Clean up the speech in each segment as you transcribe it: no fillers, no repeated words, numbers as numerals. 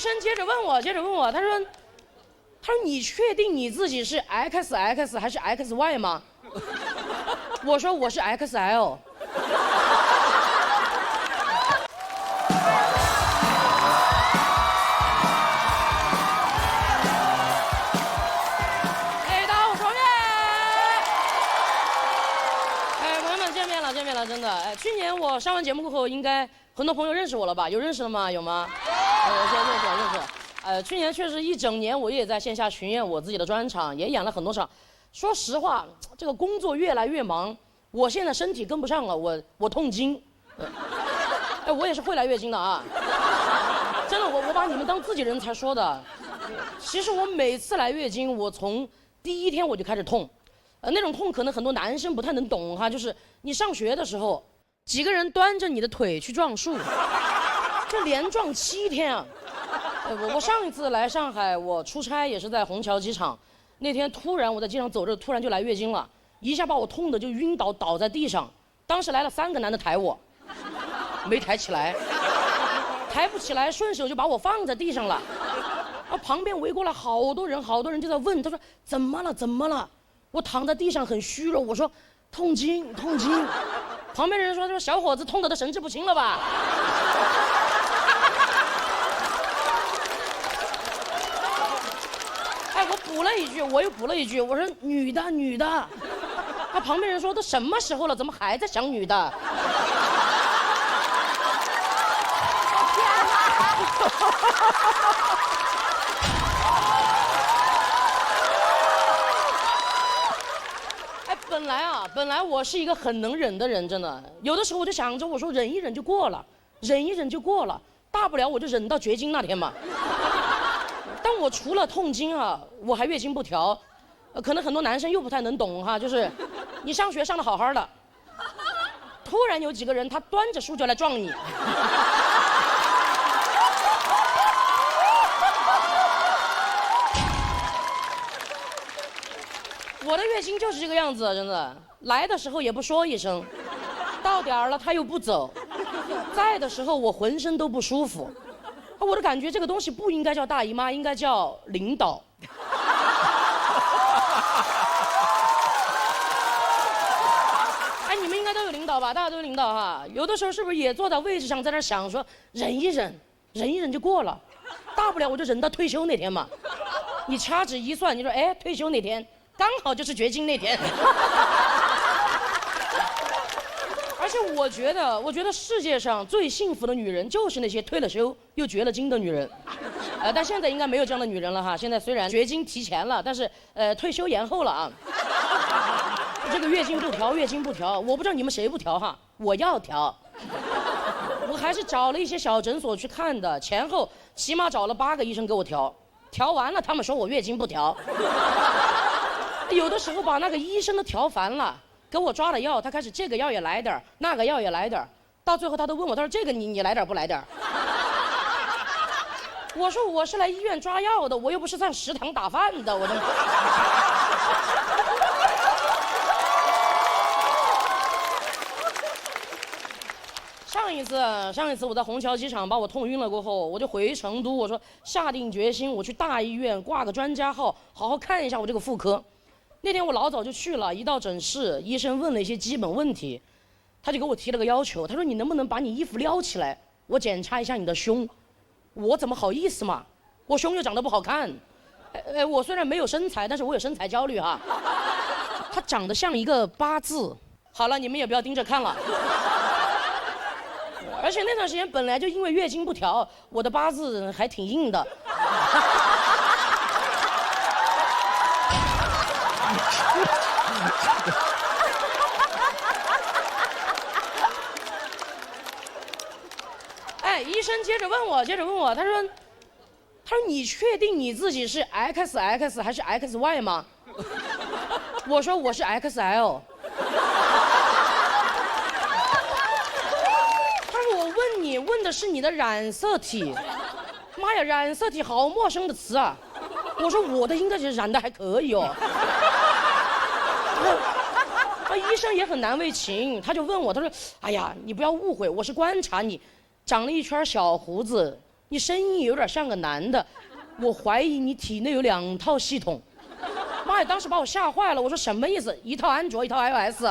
生接着问我，他说你确定你自己是 XX 还是 XY 吗？我说我是 XL。真的，哎，去年我上完节目过后，应该很多朋友认识我了吧？有认识的吗？有吗？我现在认识。去年确实一整年，我也在线下巡演我自己的专场，也演了很多场。说实话，这个工作越来越忙，我现在身体跟不上了，我痛经。哎，我也是会来月经的啊。真的，我把你们当自己人才说的。其实我每次来月经，我从第一天我就开始痛。那种痛可能很多男生不太能懂哈，就是你上学的时候，几个人端着你的腿去撞树，这连撞7天啊！我上一次来上海，我出差也是在虹桥机场，那天突然我在机场走着，突然就来月经了，一下把我痛的就晕倒在地上，当时来了3个男的抬我，没抬起来，抬不起来，顺手就把我放在地上了，旁边围过来好多人就在问，他说怎么了？我躺在地上很虚弱，我说痛经。旁边人说小伙子痛得都神志不清了吧？哎，我又补了一句，我说女的。他旁边人说都什么时候了，怎么还在想女的？天哪！本来我是一个很能忍的人，真的，有的时候我就想着，我说忍一忍就过了，大不了我就忍到绝经那天嘛。但我除了痛经啊，我还月经不调，可能很多男生又不太能懂哈，就是你上学上得好好的，突然有几个人他端着书就来撞你。我的月经就是这个样子，真的，来的时候也不说一声，到点儿了他又不走，在的时候我浑身都不舒服，我的感觉这个东西不应该叫大姨妈，应该叫领导。哎，你们应该都有领导吧？大家都有领导哈，有的时候是不是也坐在位置上在那想说忍一忍就过了，大不了我就忍到退休那天嘛。你掐指一算，你说哎，退休那天刚好就是绝经那天。而且我觉得世界上最幸福的女人就是那些退了休又绝了经的女人。但现在应该没有这样的女人了哈。现在虽然绝经提前了，但是退休延后了啊。这个月经不调，我不知道你们谁不调哈，我要调。我还是找了一些小诊所去看的，前后起码找了8个医生给我调，调完了他们说我月经不调。有的时候把那个医生都调烦了，给我抓了药，他开始这个药也来点，那个药也来点，到最后他都问我，他说这个你来点不来点？我说我是来医院抓药的，我又不是上食堂打饭的，我的。上一次我在虹桥机场把我痛晕了过后，我就回成都，我说下定决心我去大医院挂个专家号，好好看一下我这个妇科。那天我老早就去了，一到诊室，医生问了一些基本问题，他就给我提了个要求，他说你能不能把你衣服撩起来，我检查一下你的胸。我怎么好意思嘛，我胸又长得不好看。我虽然没有身材，但是我有身材焦虑哈。他长得像一个8字。好了，你们也不要盯着看了。而且那段时间本来就因为月经不调，我的8字还挺硬的。哎，医生接着问我，他说你确定你自己是 XX 还是 XY 吗？我说我是 XL。你问的是你的染色体。妈呀，染色体好陌生的词啊。我说我的应该是染的还可以哦。医生也很难为情，他就问我，他说哎呀你不要误会，我是观察你长了一圈小胡子，你声音有点像个男的，我怀疑你体内有2套系统。妈呀，当时把我吓坏了，我说什么意思？一套安卓，一套 iOS。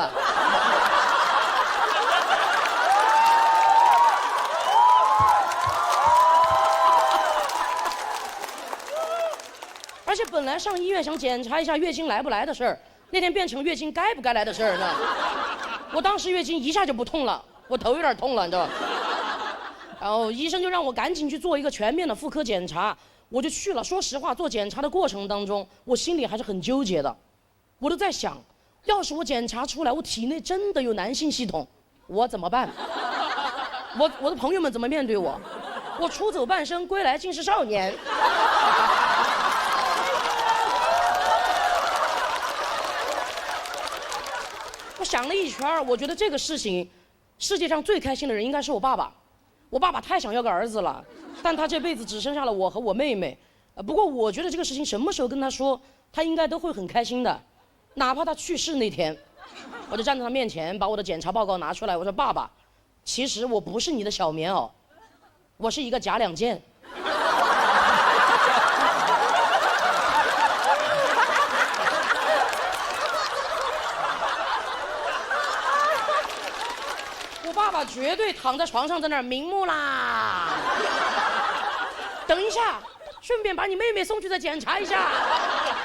而且本来上医院想检查一下月经来不来的事儿，那天变成月经该不该来的事儿呢。我当时月经一下就不痛了，我头有点痛了，你知道吧？然后医生就让我赶紧去做一个全面的妇科检查，我就去了。说实话，做检查的过程当中，我心里还是很纠结的。我都在想，要是我检查出来我体内真的有男性系统，我怎么办？我的朋友们怎么面对我？我出走半生，归来竟是少年。我想了一圈，我觉得这个事情，世界上最开心的人应该是我爸爸。我爸爸太想要个儿子了，但他这辈子只生下了我和我妹妹。不过我觉得这个事情什么时候跟他说，他应该都会很开心的，哪怕他去世那天。我就站在他面前，把我的检查报告拿出来，我说：“爸爸，其实我不是你的小棉袄，我是一个假2件。”我爸爸绝对躺在床上在那儿瞑目啦。等一下，顺便把你妹妹送去再检查一下。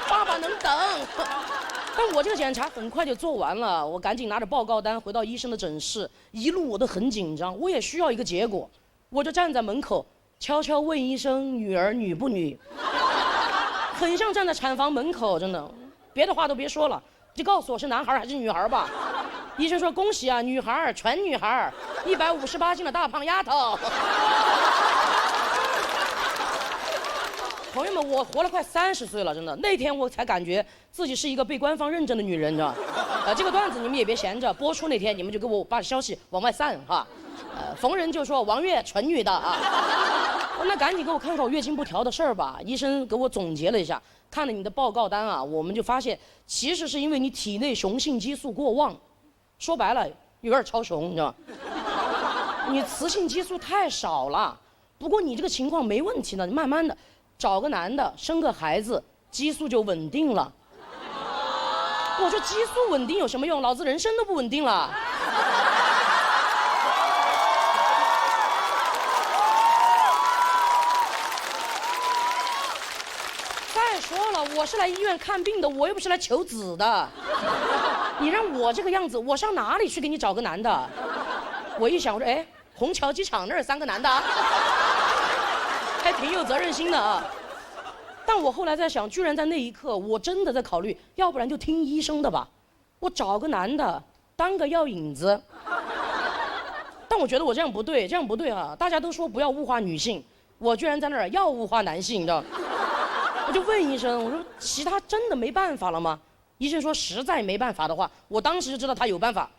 爸爸能等。但我这个检查很快就做完了，我赶紧拿着报告单回到医生的诊室，一路我都很紧张，我也需要一个结果，我就站在门口悄悄问医生：“女儿女不女？”很像站在产房门口，真的，别的话都别说了，就告诉我是男孩还是女孩吧。医生说：“恭喜啊，女孩，全女孩，158斤的大胖丫头。”朋友们，我活了快30岁了，真的。那天我才感觉自己是一个被官方认证的女人，知道吧？这个段子你们也别闲着，播出那天你们就给我把消息往外散哈。逢人就说王悦纯女的啊。那赶紧给我看看我月经不调的事儿吧。医生给我总结了一下，看了你的报告单啊，我们就发现其实是因为你体内雄性激素过旺，说白了有点超雄，你知道吗？你雌性激素太少了。不过你这个情况没问题呢，你慢慢的。找个男的，生个孩子，激素就稳定了。我说激素稳定有什么用？老子人生都不稳定了。再说了，我是来医院看病的，我又不是来求子的。你让我这个样子，我上哪里去给你找个男的？我一想，我说，哎，虹桥机场那儿3个男的。还挺有责任心的啊。但我后来在想，居然在那一刻，我真的在考虑，要不然就听医生的吧，我找个男的当个药引子。但我觉得我这样不对，这样不对啊！大家都说不要物化女性，我居然在那儿要物化男性，你知道？我就问医生，我说其他真的没办法了吗？医生说实在没办法的话，我当时就知道他有办法。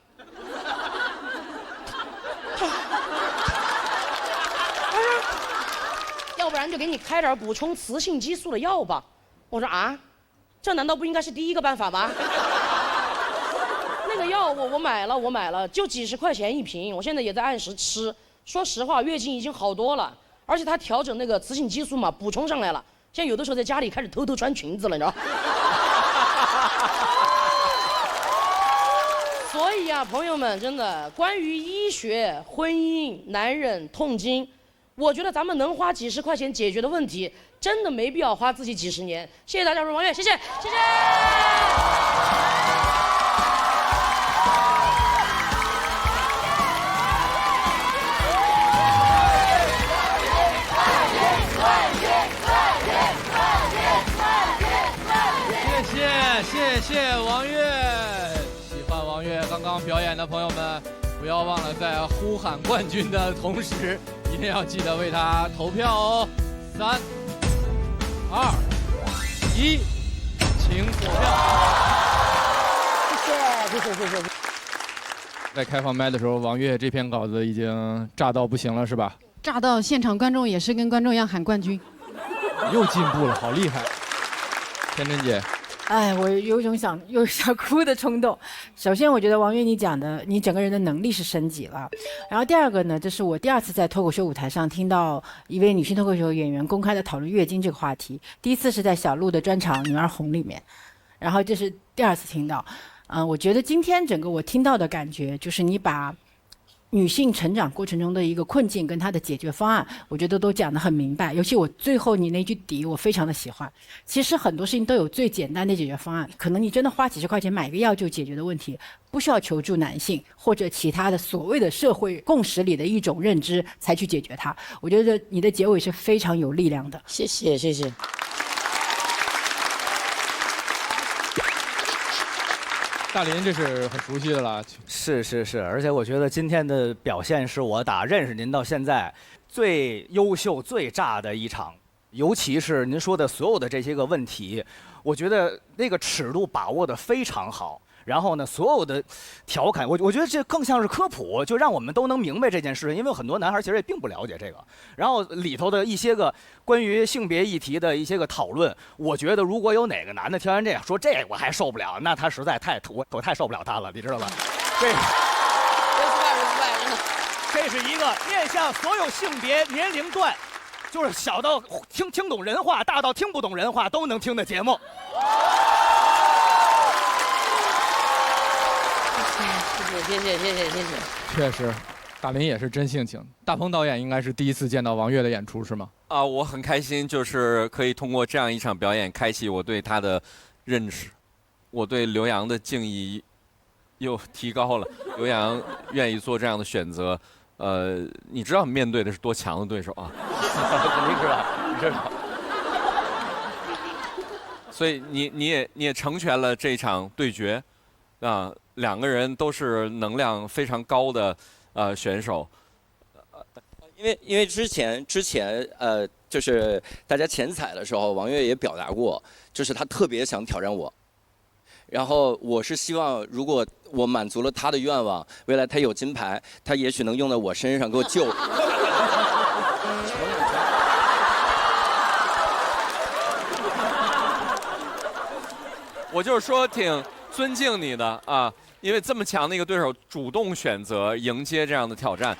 要不然就给你开点补充雌性激素的药吧。我说啊，这难道不应该是第一个办法吗？那个药我买了，就几10块钱一瓶，我现在也在按时吃。说实话，月经已经好多了，而且它调整那个雌性激素嘛，补充上来了。现在有的时候在家里开始偷偷穿裙子了，你知道？所以啊，朋友们，真的，关于医学、婚姻、男人、痛经。我觉得咱们能花几10块钱解决的问题，真的没必要花自己几10年。谢谢大家，我是王悦，谢谢，谢谢。谢谢王悦，喜欢王悦刚刚表演的朋友们，不要忘了在呼喊冠军的同时，一定要记得为他投票哦。3、2、1，请锁票。谢谢。在开放麦的时候，王悦这篇稿子已经炸到不行了，是吧？炸到现场观众也是跟观众一样喊冠军。又进步了，好厉害！天真姐。哎，我有一种又想哭的冲动。首先，我觉得王悦你讲的，你整个人的能力是升级了。然后第二个呢，这是我第2次在脱口秀舞台上听到一位女性脱口秀演员公开的讨论月经这个话题。第一次是在小鹿的专场《女儿红》里面，然后这是第2次听到。我觉得今天整个我听到的感觉就是你把女性成长过程中的一个困境跟她的解决方案，我觉得都讲得很明白。尤其我最后你那句底，我非常的喜欢。其实很多事情都有最简单的解决方案，可能你真的花几十块钱买个药就解决的问题，不需要求助男性或者其他的所谓的社会共识里的一种认知才去解决它。我觉得你的结尾是非常有力量的。谢谢谢谢。大林这是很熟悉的了，是，而且我觉得今天的表现是我打认识您到现在最优秀、最炸的一场，尤其是您说的所有的这些个问题，我觉得那个尺度把握得非常好。然后呢，所有的调侃，我觉得这更像是科普，就让我们都能明白这件事，因为很多男孩其实也并不了解这个。然后里头的一些个关于性别议题的一些个讨论，我觉得如果有哪个男的听完这样说这我还受不了，那他实在我太受不了他了，你知道吧？这是一个面向所有性别年龄段，就是小到听懂人话，大到听不懂人话都能听的节目。谢谢。确实，大林也是真性情。大鹏导演应该是第1次见到王悦的演出是吗？我很开心，就是可以通过这样一场表演，开启我对他的认识，我对刘洋的敬意又提高了。刘洋愿意做这样的选择，你知道面对的是多强的对手啊？肯定知道。所以你也成全了这场对决，啊。2个人都是能量非常高的选手，因为之前就是大家前采的时候，王悦也表达过，就是他特别想挑战我，然后我是希望如果我满足了他的愿望，未来他有金牌，他也许能用在我身上给我救。我就是说挺尊敬你的啊。因为这么强的一个对手主动选择迎接这样的挑战，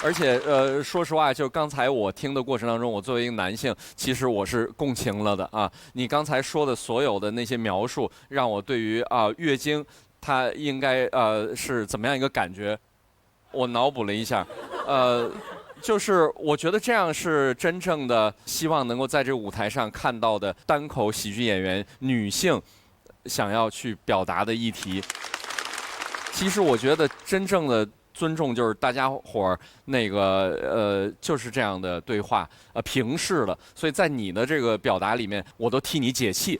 而且说实话，就刚才我听的过程当中，我作为一个男性，其实我是共情了的啊。你刚才说的所有的那些描述，让我对于月经它应该是怎么样一个感觉，我脑补了一下，就是我觉得这样是真正的希望能够在这个舞台上看到的单口喜剧演员女性想要去表达的议题。其实我觉得真正的尊重就是大家伙儿那个就是这样的对话平视了，所以在你的这个表达里面，我都替你解气。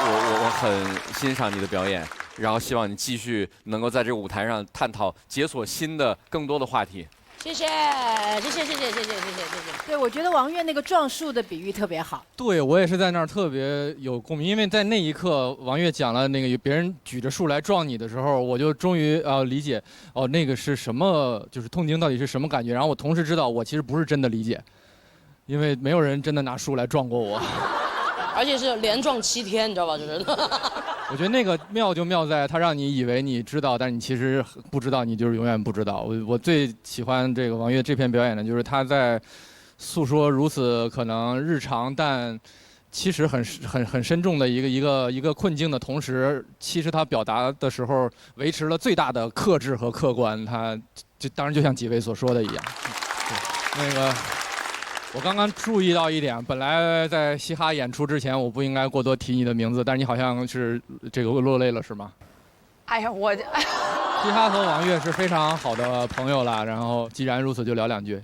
我很欣赏你的表演，然后希望你继续能够在这个舞台上探讨解锁新的更多的话题。谢谢。对，我觉得王悦那个撞树的比喻特别好。对，我也是在那儿特别有共鸣，因为在那一刻，王悦讲了那个别人举着树来撞你的时候，我就终于理解那个是什么，就是痛经到底是什么感觉。然后我同时知道，我其实不是真的理解，因为没有人真的拿树来撞过我。而且是连撞7天，你知道吧？就是。我觉得那个妙就妙在，它让你以为你知道，但是你其实不知道，你就是永远不知道。我最喜欢这个王悦这篇表演的，就是他在诉说如此可能日常，但其实很深重的一个困境的同时，其实他表达的时候维持了最大的克制和客观。他就当然就像几位所说的一样，那个。我刚刚注意到一点，本来在嘻哈演出之前，我不应该过多提你的名字，但是你好像是这个落泪了，是吗？哎呀，我嘻哈和王悦是非常好的朋友了，然后既然如此，就聊2句。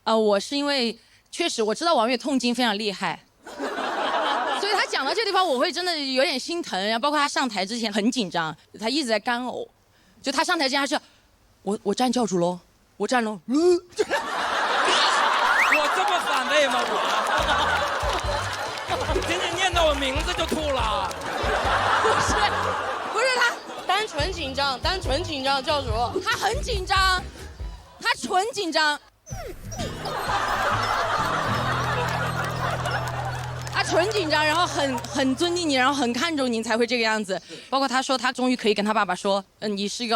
我是因为确实我知道王悦痛经非常厉害，所以他讲到这地方，我会真的有点心疼。然后包括他上台之前很紧张，他一直在干呕，就他上台之前他是，我站教主喽，我站喽。我这么反胃吗？我仅仅念到我名字就吐了。不是他单纯紧张，教主他很紧张，他纯紧张，他纯很紧张，然后很尊敬你，然后很看重你才会这个样子。包括他说他终于可以跟他爸爸说，你是一个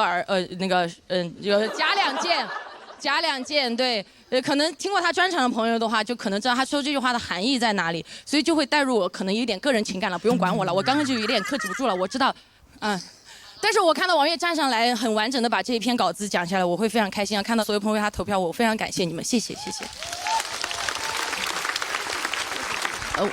有加两件，对，可能听过他专场的朋友的话，就可能知道他说这句话的含义在哪里，所以就会带入我可能有点个人情感了，不用管我了，我刚刚就有点克制不住了，我知道，但是我看到王悦站上来，很完整的把这一篇稿子讲下来，我会非常开心。要看到所有朋友为他投票，我非常感谢你们，谢谢。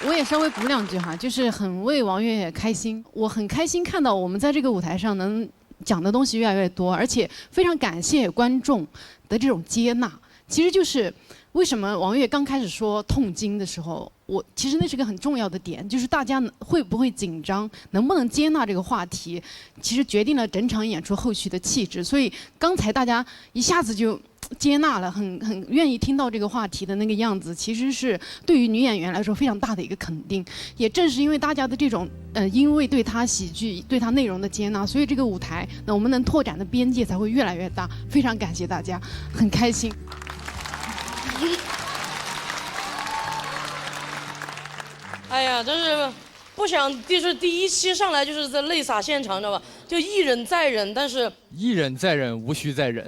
我也稍微补2句哈，就是很为王悦开心，我很开心看到我们在这个舞台上能讲的东西越来越多，而且非常感谢观众的这种接纳。其实就是为什么王悦刚开始说痛经的时候，其实那是个很重要的点，就是大家会不会紧张，能不能接纳这个话题，其实决定了整场演出后续的气质。所以刚才大家一下子就接纳了，很愿意听到这个话题的那个样子，其实是对于女演员来说非常大的一个肯定。也正是因为大家的这种因为对她喜剧、对她内容的接纳，所以这个舞台我们能拓展的边界才会越来越大。非常感谢大家，很开心。哎呀，真是不想，就是第一期上来就是在泪洒现场，知道吧？就一忍再忍，但是一忍再忍，无需再忍。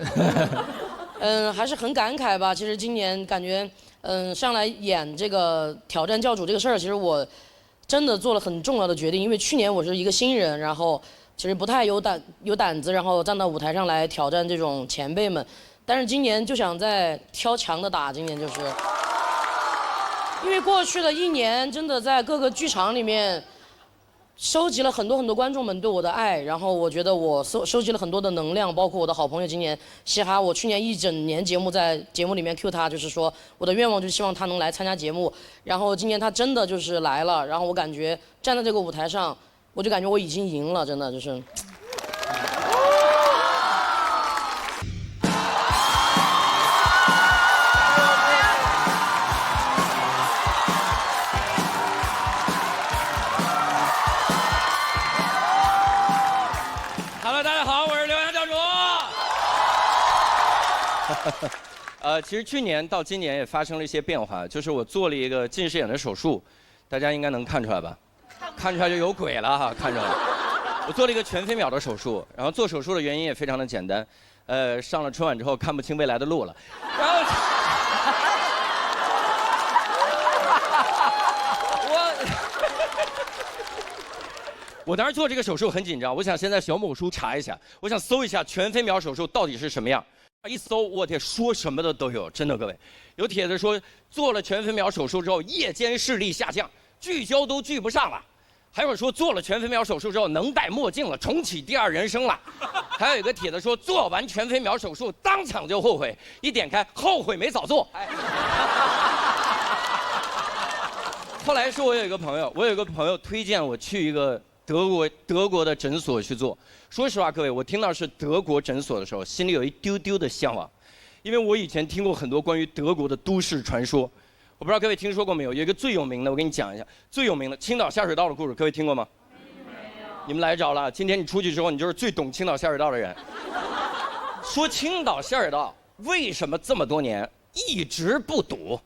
还是很感慨吧。其实今年感觉，上来演这个挑战教主这个事儿，其实我真的做了很重要的决定。因为去年我是一个新人，然后其实不太有胆子，然后站到舞台上来挑战这种前辈们。但是今年就想再挑强的打，今年就是，因为过去的1年真的在各个剧场里面收集了很多观众们对我的爱，然后我觉得我收集了很多的能量，包括我的好朋友今年嘻哈，我去年一整年在节目里面 cue 他，就是说我的愿望就是希望他能来参加节目，然后今年他真的就是来了，然后我感觉站在这个舞台上，我就感觉我已经赢了，真的就是。其实去年到今年也发生了一些变化，就是我做了一个近视眼的手术，大家应该能看出来吧？看出来就有鬼了哈，看出来。我做了一个全飞秒的手术，然后做手术的原因也非常的简单，上了春晚之后看不清未来的路了，然后我当时做这个手术很紧张，我想先在小某书查一下，我想搜一下全飞秒手术到底是什么样。一搜，我天，说什么的都有，真的各位，有帖子说做了全飞秒手术之后夜间视力下降，聚焦都聚不上了，还有说做了全飞秒手术之后能戴墨镜了，重启第2人生了，还有一个帖子说做完全飞秒手术当场就后悔，一点开后悔没早做。后来是我有一个朋友推荐我去一个德国的诊所去做。说实话，各位，我听到是德国诊所的时候，心里有一丢丢的向往，因为我以前听过很多关于德国的都市传说。我不知道各位听说过没有？有一个最有名的，我给你讲一下，最有名的青岛下水道的故事，各位听过吗？你们来着了。今天你出去之后，你就是最懂青岛下水道的人。说青岛下水道为什么这么多年一直不堵？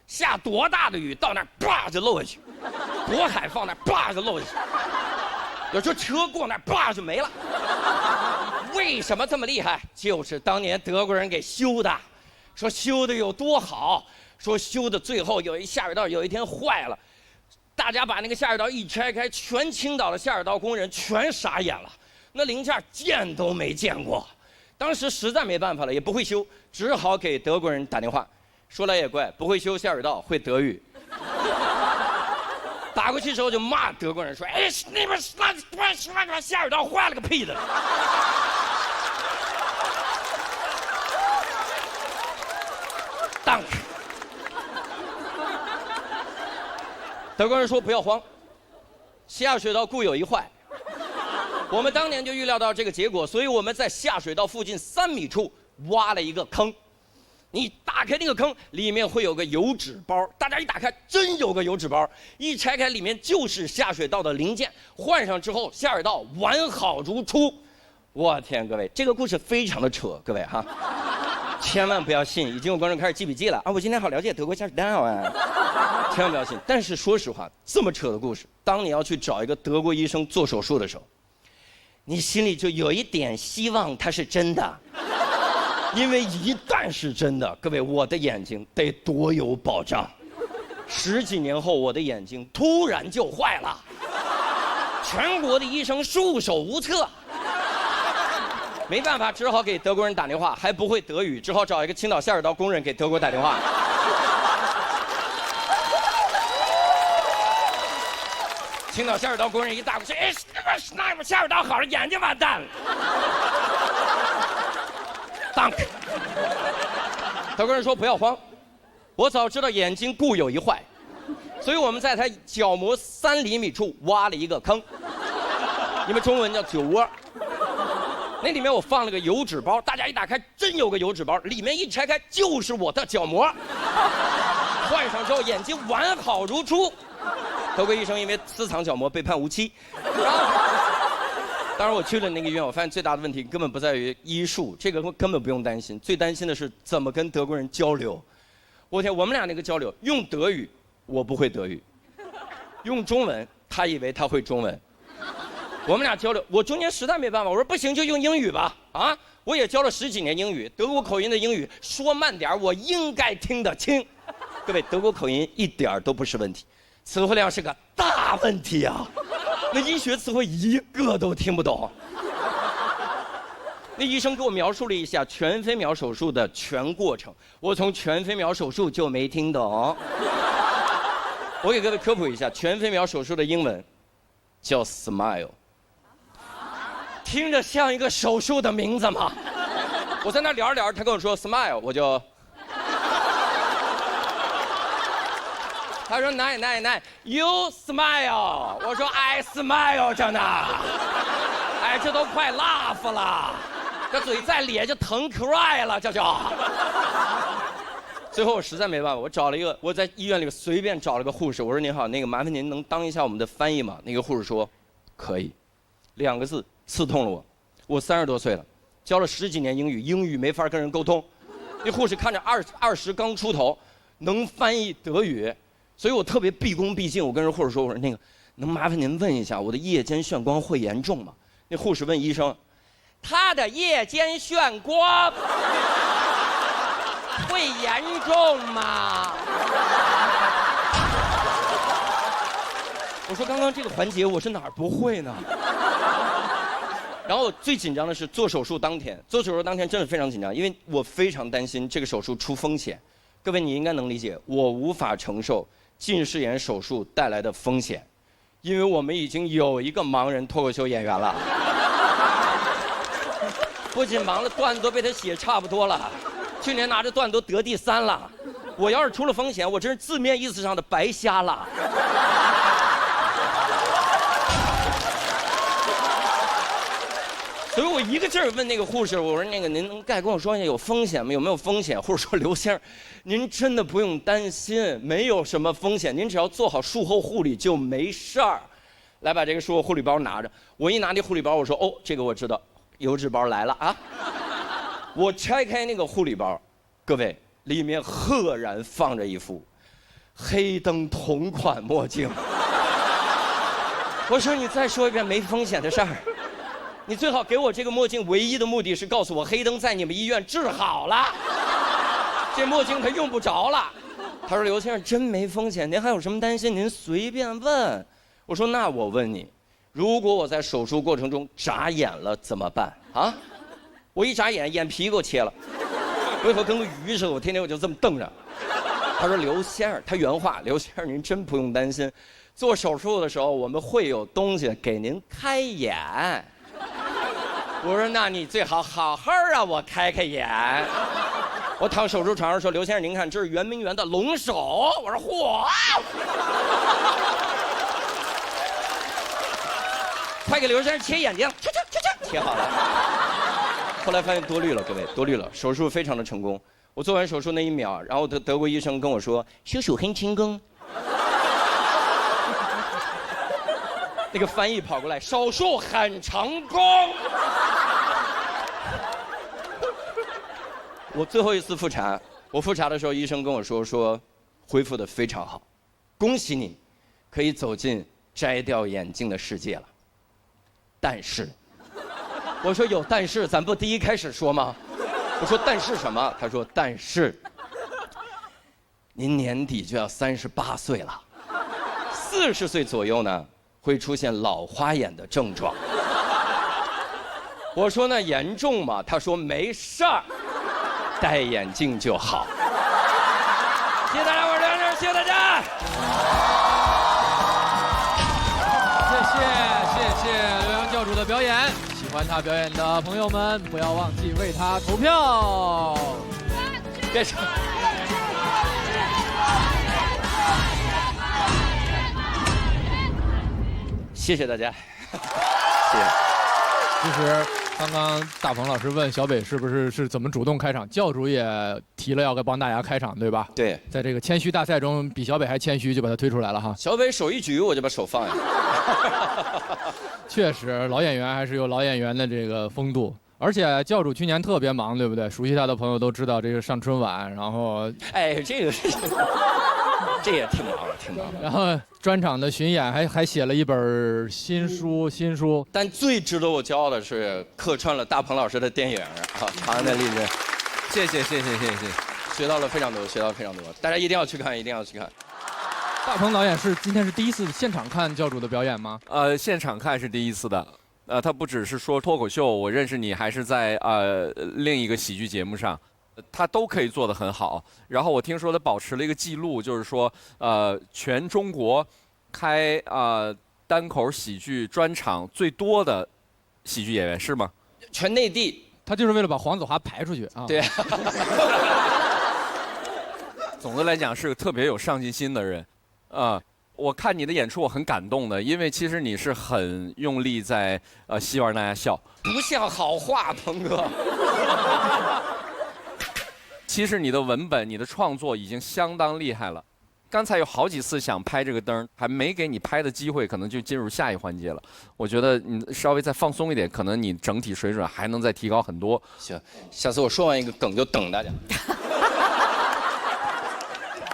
下多大的雨到那儿叭就漏下去，渤海放那儿叭就漏下去。有时候车过那儿叭就没了，为什么这么厉害？就是当年德国人给修的，说修的有多好，说修的最后有一下水道有一天坏了，大家把那个下水道一拆开，全青岛的下水道工人全傻眼了，那零件见都没见过。当时实在没办法了，也不会修，只好给德国人打电话。说来也怪，不会修下水道，会德语。打过去之后就骂德国人说：“哎，那边那下水道坏了个屁的！”当。德国人说：“不要慌，下水道固有一坏。”我们当年就预料到这个结果，所以我们在下水道附近3米处挖了一个坑。你打开那个坑，里面会有个油纸包，大家一打开，真有个油纸包，一拆开里面就是下水道的零件，换上之后下水道完好如初。我天，各位，这个故事非常的扯，各位哈，千万不要信。已经有观众开始记笔记了啊！我今天好了解德国下水道啊，千万不要信。但是说实话，这么扯的故事，当你要去找一个德国医生做手术的时候，你心里就有一点希望它是真的，因为一旦是真的，各位，我的眼睛得多有保障。10几年后，我的眼睛突然就坏了，全国的医生束手无策，没办法，只好给德国人打电话，还不会德语，只好找一个青岛下水道工人给德国打电话。青岛下水道工人一打过去，哎，那下水道好了，眼睛完蛋了。Dank。德国人说不要慌，我早知道眼睛固有一坏，所以我们在他角膜3厘米处挖了一个坑，你们中文叫酒窝。那里面我放了个油纸包，大家一打开，真有个油纸包，里面一拆开就是我的角膜。换上之后，眼睛完好如初。德国医生因为私藏角膜被判无期。当然我去了那个医院，我发现最大的问题根本不在于医术，这个根本不用担心，最担心的是怎么跟德国人交流。我天，我们俩那个交流，用德语我不会德语，用中文他以为他会中文。我们俩交流，我中间实在没办法，我说不行就用英语吧。啊，我也教了10几年英语，德国口音的英语，说慢点我应该听得清。各位，德国口音一点都不是问题，词汇量是个大问题啊！那医学词汇一个都听不懂。那医生给我描述了一下全飞秒手术的全过程，我从全飞秒手术就没听懂。我给各位科普一下，全飞秒手术的英文叫 smile， 听着像一个手术的名字吗？我在那聊着聊着，他跟我说 smile， 我就。他说奶 you smile， 我说 I smile 着呢，哎，这都快 laugh 了，这嘴再咧就疼 cry 了，这就。最后我实在没办法，我找了一个，我在医院里随便找了个护士，我说您好，那个麻烦您能当一下我们的翻译吗？那个护士说可以，2个字刺痛了我。我30多岁了，教了10几年英语，英语没法跟人沟通。那护士看着20刚出头，能翻译德语。所以我特别毕恭毕敬，我跟人护士说：“我说那个，能麻烦您问一下，我的夜间眩光会严重吗？”那护士问医生：“他的夜间眩光会严重吗？”我说：“刚刚这个环节我是哪儿不会呢？”然后最紧张的是做手术当天，做手术当天真的非常紧张，因为我非常担心这个手术出风险。各位你应该能理解，我无法承受近视眼手术带来的风险，因为我们已经有一个盲人脱口秀演员了，不仅盲了，段子都被他写差不多了，去年拿着段子都得第3了。我要是出了风险，我真是字面意思上的白瞎了。所以我一个劲儿问那个护士，我说那个您能跟我说一下有风险吗？有没有风险？护士说刘先生，您真的不用担心，没有什么风险，您只要做好术后护理就没事儿。来把这个术后护理包拿着，我一拿那护理包，我说哦，这个我知道，油纸包来了啊。我拆开那个护理包，各位，里面赫然放着一副黑灯同款墨镜。我说你再说一遍没风险的事儿。你最好给我这个墨镜，唯一的目的是告诉我黑灯在你们医院治好了，这墨镜它用不着了。他说刘先生真没风险，您还有什么担心您随便问。我说那我问你，如果我在手术过程中眨眼了怎么办啊？我一眨眼，眼皮给我切了，我以后跟个鱼似的，我天天我就这么瞪着。他说刘先生，他原话，刘先生您真不用担心，做手术的时候我们会有东西给您开眼。我说那你最好好好让我开开眼。我躺手术床上说刘先生您看这是圆明园的龙首。我说嚯，快给刘先生切眼睛，切好了。后来发现多虑了，各位多虑了，手术非常的成功。我做完手术那1秒，然后德国医生跟我说手术很成功。那个翻译跑过来，手术很成功。我最后一次复查，我复查的时候，医生跟我说恢复的非常好，恭喜你，可以走进摘掉眼镜的世界了。但是，我说有但是，咱不第一开始说吗？我说但是什么？他说但是，您年底就要38岁了，40岁左右呢会出现老花眼的症状。我说那严重吗？他说没事儿，戴眼镜就好。谢谢大家，我是刘洋正，谢谢大家。谢谢刘洋教主的表演，喜欢他表演的朋友们不要忘记为他投票。别吵。谢谢大家，谢谢。其实刚刚大鹏老师问小北是不是怎么主动开场，教主也提了要帮大家开场，对吧？对，在这个谦虚大赛中，比小北还谦虚，就把他推出来了哈。小北手一举，我就把手放下。确实，老演员还是有老演员的这个风度。而且教主去年特别忙，对不对？熟悉他的朋友都知道，这个上春晚，然后哎，这也挺忙的，挺忙的。然后专场的巡演还写了一本新书。但最值得我骄傲的是客串了大鹏老师的电影啊，《长安的丽人》。谢谢，学到了非常多，大家一定要去看，一定要去看。大鹏导演今天是第一次现场看教主的表演吗？现场看是第一次的。他不只是说脱口秀，我认识你还是在另一个喜剧节目上，他都可以做得很好。然后我听说他保持了一个记录，就是说全中国开单口喜剧专场最多的喜剧演员是吗？全内地。他就是为了把黄子华排出去啊。对。总的来讲是个特别有上进心的人，我看你的演出我很感动的，因为其实你是很用力在希望大家笑，不像好话，鹏哥。其实你的文本、你的创作已经相当厉害了。刚才有好几次想拍这个灯，还没给你拍的机会，可能就进入下一环节了。我觉得你稍微再放松一点，可能你整体水准还能再提高很多。行，下次我说完一个梗就等大家。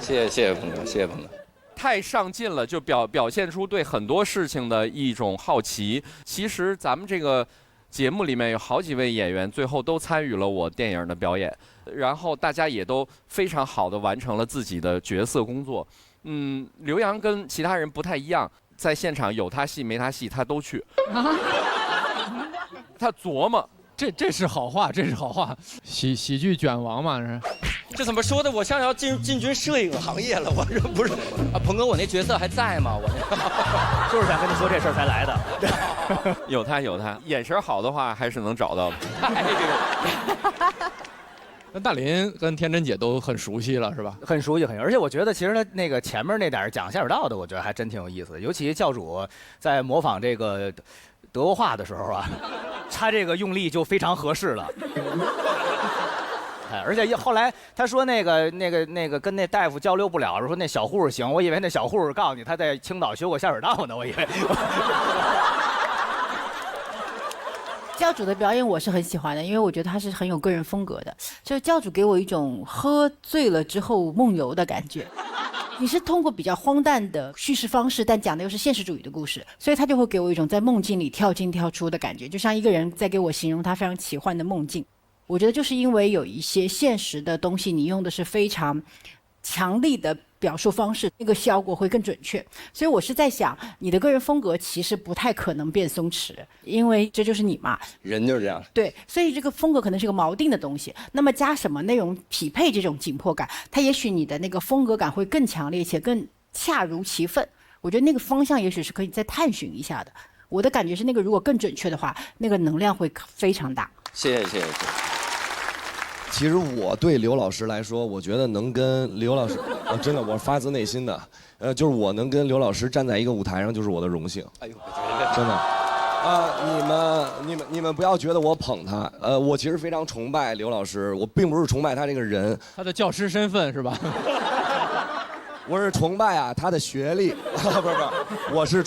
谢谢鹏哥，谢谢鹏哥。太上进了，就表现出对很多事情的一种好奇。其实咱们这个节目里面有好几位演员，最后都参与了我电影的表演，然后大家也都非常好的完成了自己的角色工作。刘洋跟其他人不太一样，在现场有他戏没他戏他都去，他琢磨。这是好话，这是好话。喜剧卷王嘛，这怎么说的？我像要进军摄影行业了，我这不是啊，鹏哥，我那角色还在吗？我就是想跟你说这事儿才来的。有他，眼神好的话还是能找到的。那大林跟天真姐都很熟悉了，是吧？很熟悉，而且我觉得其实他那个前面那点讲下水道的，我觉得还真挺有意思的。尤其教主在模仿这个德国话的时候啊，他这个用力就非常合适了。而且后来他说那个跟那大夫交流不了，说那小护士行，我以为那小护士告诉你他在青岛修过下水道呢，我以为。教主的表演我是很喜欢的，因为我觉得他是很有个人风格的。就是教主给我一种喝醉了之后梦游的感觉。你是通过比较荒诞的叙事方式，但讲的又是现实主义的故事，所以他就会给我一种在梦境里跳进跳出的感觉，就像一个人在给我形容他非常奇幻的梦境。我觉得就是因为有一些现实的东西，你用的是非常强力的表述方式，那个效果会更准确。所以我是在想，你的个人风格其实不太可能变松弛，因为这就是你嘛，人就是这样。对，所以这个风格可能是个锚定的东西，那么加什么内容匹配这种紧迫感，它也许你的那个风格感会更强烈且更恰如其分。我觉得那个方向也许是可以再探寻一下的。我的感觉是，那个如果更准确的话，那个能量会非常大。谢谢。其实我对刘老师来说，我觉得能跟刘老师，真的，我发自内心的，就是我能跟刘老师站在一个舞台上，就是我的荣幸。哎呦，真的，你们不要觉得我捧他，我其实非常崇拜刘老师，我并不是崇拜他这个人，他的教师身份是吧？我是崇拜他的学历，不是，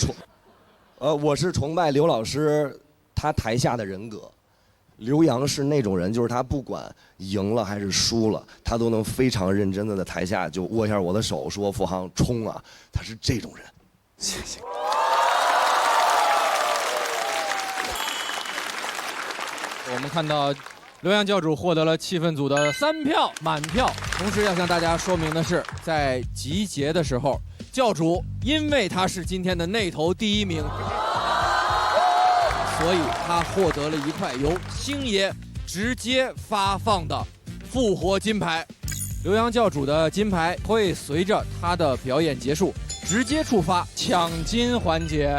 我是崇拜刘老师他台下的人格。刘洋是那种人，就是他不管赢了还是输了，他都能非常认真的在台下就握一下我的手，说付航冲啊，他是这种人。谢谢。我们看到刘洋教主获得了气氛组的3票满票。同时要向大家说明的是，在集结的时候，教主因为他是今天的那头第1名，所以他获得了一块由星爷直接发放的复活金牌。刘洋教主的金牌会随着他的表演结束直接触发抢金环节，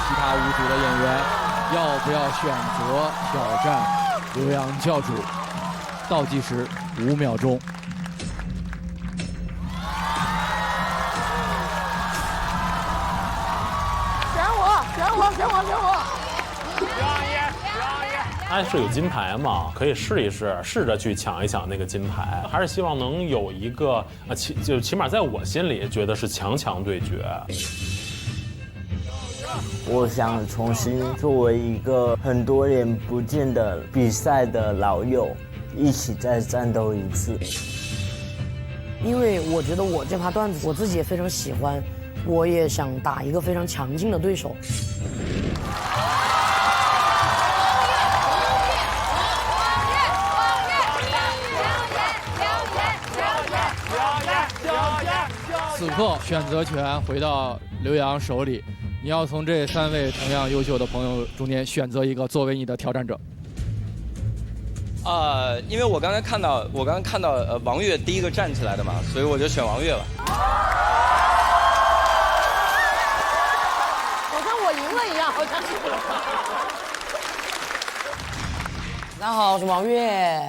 其他5组的演员要不要选择挑战刘洋教主？倒计时5秒钟。选我！他是有金牌嘛，可以试一试，试着去抢一抢那个金牌。还是希望能有一个起码在我心里觉得是强对决。我想重新作为一个很多年不见的比赛的老友，一起再战斗一次。因为我觉得我这趴段子我自己也非常喜欢，我也想打一个非常强劲的对手。此刻选择权回到刘洋手里，你要从这3位同样优秀的朋友中间选择一个作为你的挑战者。因为我刚刚看到王悦第一个站起来的嘛，所以我就选王悦吧。好像我赢了一样，好像是。大家好，我是王悦。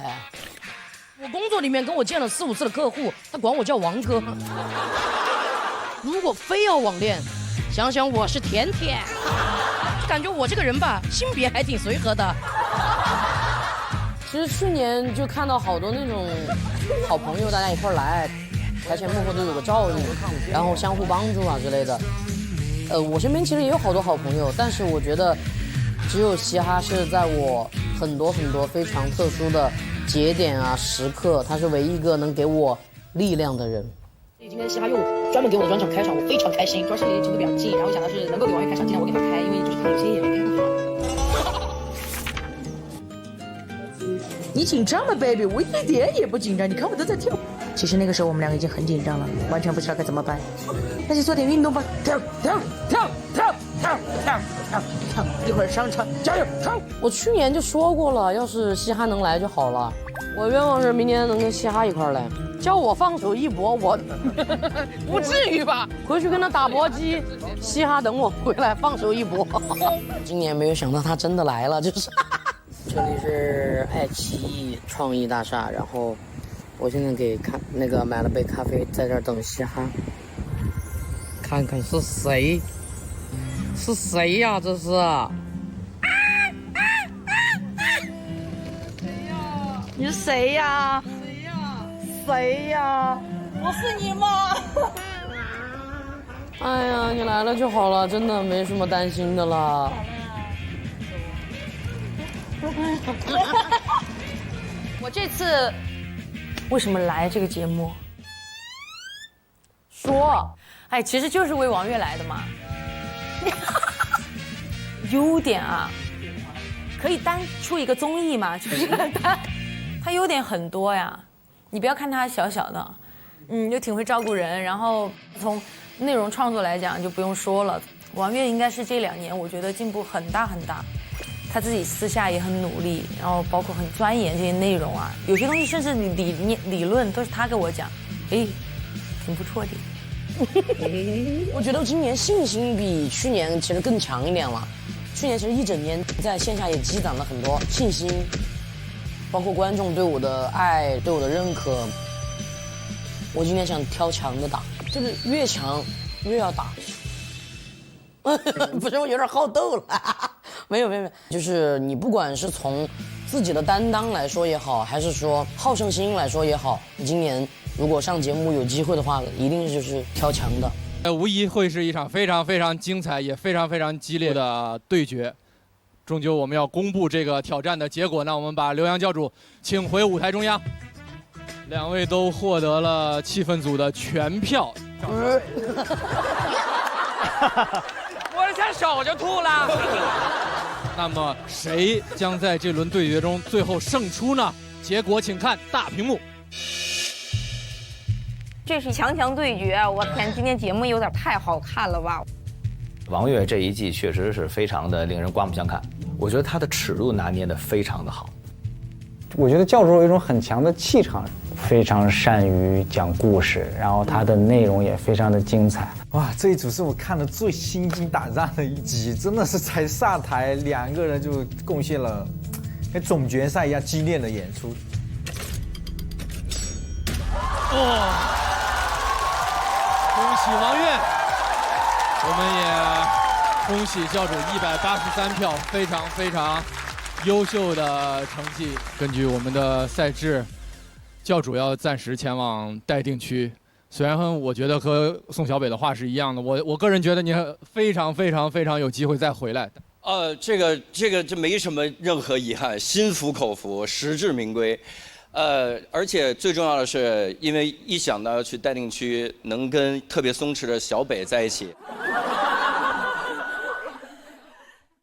我工作里面跟我见了4、5次的客户，他管我叫王哥。如果非要网恋，想想我是甜甜，感觉我这个人吧，性别还挺随和的。其实去年就看到好多那种好朋友，大家一块儿来，台前幕后都有个照应，然后相互帮助啊之类的。我身边其实也有好多好朋友，但是我觉得只有嘻哈是在我很多非常特殊的节点啊时刻，他是唯一一个能给我力量的人。今天嘻哈又专门给我的专场开场，我非常开心。主要是离成都比较近，然后想的是能够给王悦开场，尽量我给他开，因为就是看有些演员开不好。你紧张吗 ，baby？ 我一点也不紧张，你看我都在跳。其实那个时候我们两个已经很紧张了，完全不知道该怎么办。那就做点运动吧，跳，一会儿上场，加油，冲！我去年就说过了，要是嘻哈能来就好了。我愿望是明年能跟嘻哈一块儿来。叫我放手一搏，我不至于吧？回去跟他打搏击，嘻哈等我回来放手一搏。今年没有想到他真的来了，就是。这里是爱奇艺创意大厦，然后我现在买了杯咖啡，在这儿等嘻哈。看看是谁？是谁呀？这是？你是谁呀？谁呀？不是你吗？哎呀，你来了就好了，真的没什么担心的了。我这次为什么来这个节目？说，其实就是为王悦来的嘛。优点啊，可以单出一个综艺嘛，就是他优点很多呀。你不要看他小小的，又挺会照顾人，然后从内容创作来讲就不用说了。王悦应该是这2年我觉得进步很大，他自己私下也很努力，然后包括很钻研这些内容啊，有些东西甚至理论都是他给我讲，挺不错的。我觉得今年信心比去年其实更强一点了。去年其实一整年在线下也积攒了很多信心，包括观众对我的爱、对我的认可。我今年想挑强的打，就是越强越要打。不是，我有点好斗了。没有，就是你不管是从自己的担当来说也好，还是说好胜心来说也好，你今年如果上节目有机会的话，一定是就是挑强的。无疑会是一场非常精彩也非常激烈的对决。终究我们要公布这个挑战的结果呢，我们把刘洋教主请回舞台中央。2位都获得了气氛组的全票。我这下手就吐了。那么谁将在这轮对决中最后胜出呢？结果请看大屏幕。这是强对决，我天，今天节目有点太好看了吧！王悦这一季确实是非常的令人刮目相看，我觉得他的尺度拿捏得非常的好。我觉得教主有一种很强的气场，非常善于讲故事，然后他的内容也非常的精彩。哇，这一组是我看的最心惊胆战的一集，真的是才上台2个人就贡献了跟总决赛一样激烈的演出。哦，恭喜王悦，我们也恭喜教主183票，非常优秀的成绩。根据我们的赛制，教主要暂时前往待定区。虽然我觉得和宋小北的话是一样的，我个人觉得你非常有机会再回来。这没什么任何遗憾，心服口服，实至名归。而且最重要的是，因为一想到要去待定区，能跟特别松弛的小北在一起，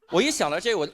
我一想到这我。